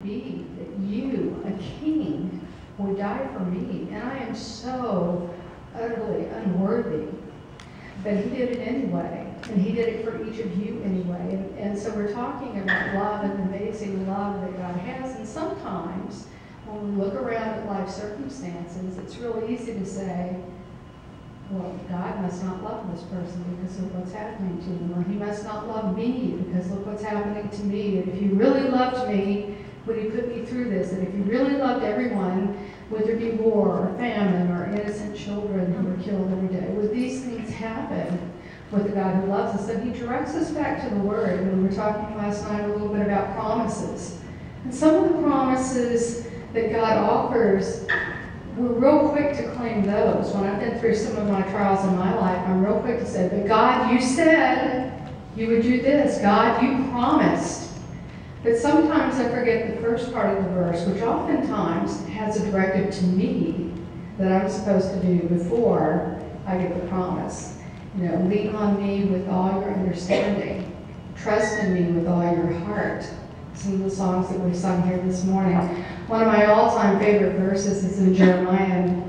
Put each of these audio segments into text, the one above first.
be that you, a king, would die for me, and I am so utterly unworthy. But he did it anyway, and he did it for each of you anyway. And so we're talking about love and amazing love that God has, and sometimes when we look around at life circumstances, it's really easy to say, well, God must not love this person because of what's happening to him, or he must not love me because look what's happening to me. And if he really loved me, would he put me through this? And if he really loved everyone, would there be war or famine or innocent children who were killed every day? Would these things happen with the God who loves us? And he directs us back to the Word. And we were talking last night a little bit about promises. And some of the promises that God offers, we're real quick to claim those. When I've been through some of my trials in my life, I'm real quick to say, but God, you said you would do this. God, you promised. But sometimes I forget the first part of the verse, which oftentimes has a directive to me that I'm supposed to do before I get the promise. You know, lean on me with all your understanding. Trust in me with all your heart. Some of the songs that we've sung here this morning. One of my all-time favorite verses is in Jeremiah.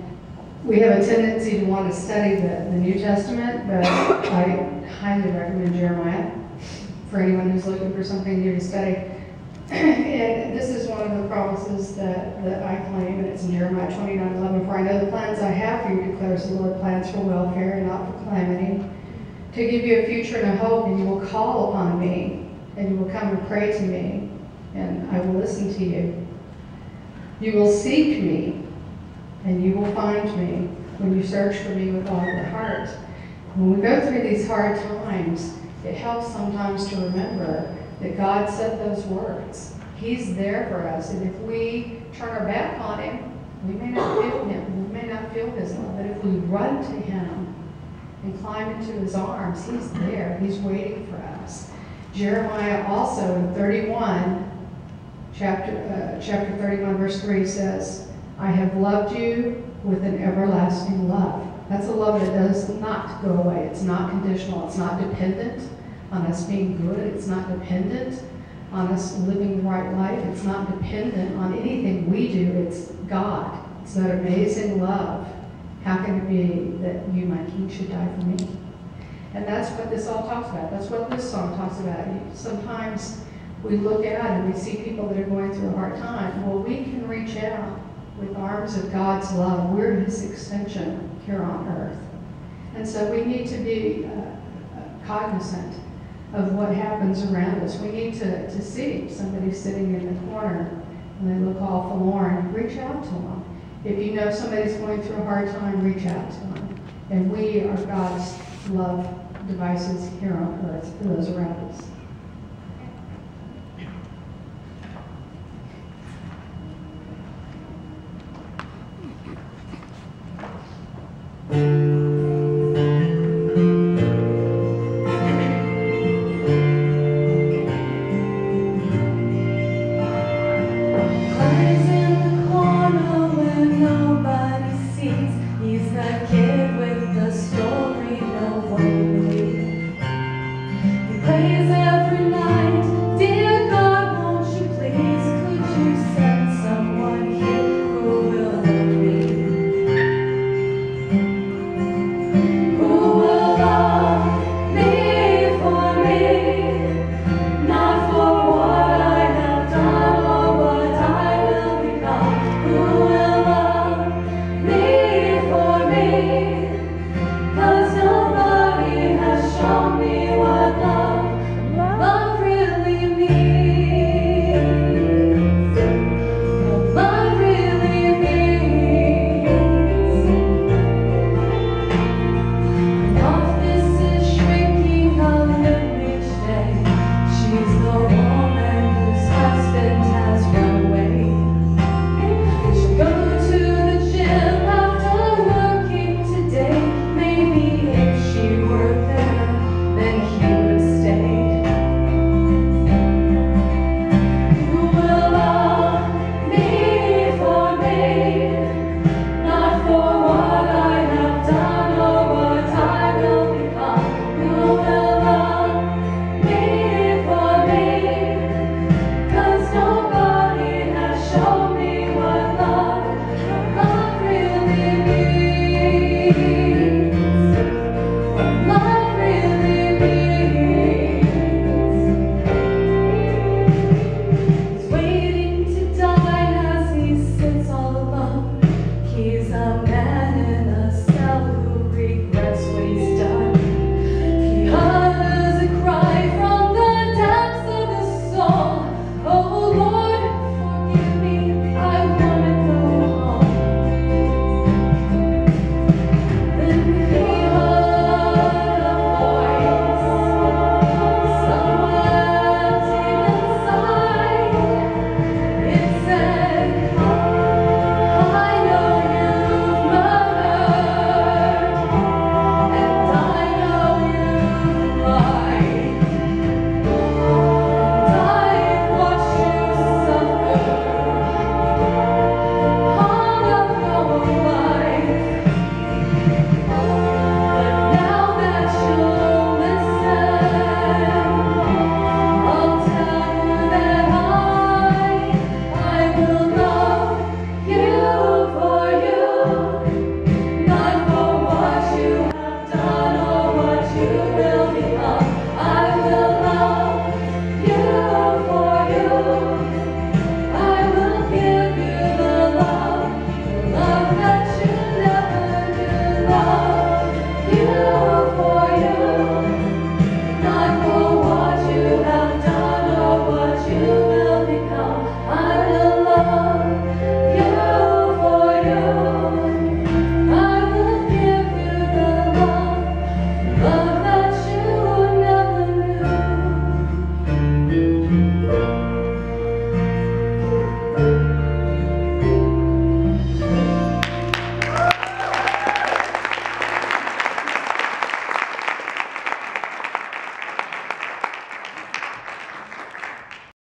We have a tendency to want to study the New Testament, but I highly recommend Jeremiah for anyone who's looking for something new to study. And this is one of the promises that I claim, and it's in Jeremiah 29:11. For I know the plans I have for you, declares the Lord, plans for welfare and not for calamity, to give you a future and a hope, and you will call upon me, and you will come and pray to me, and I will listen to you. You will seek me, and you will find me when you search for me with all your heart. When we go through these hard times, it helps sometimes to remember that God said those words. He's there for us, and if we turn our back on him, we may not feel him, we may not feel his love, but if we run to him and climb into his arms, he's there, he's waiting for us. Jeremiah also in 31, chapter 31, verse 3 says, I have loved you with an everlasting love. That's a love that does not go away. It's not conditional. It's not dependent on us being good. It's not dependent on us living the right life. It's not dependent on anything we do. It's God. It's that amazing love. How can it be that you, my king, should die for me? And that's what this all talks about. That's what this song talks about. Sometimes we look out and we see people that are going through a hard time. Well, we can reach out with arms of God's love. We're his extension here on earth. And so we need to be cognizant of what happens around us. We need to see somebody sitting in the corner and they look all forlorn. Reach out to them. If you know somebody's going through a hard time, reach out to them. And we are God's love devices here on earth for those around us. He's the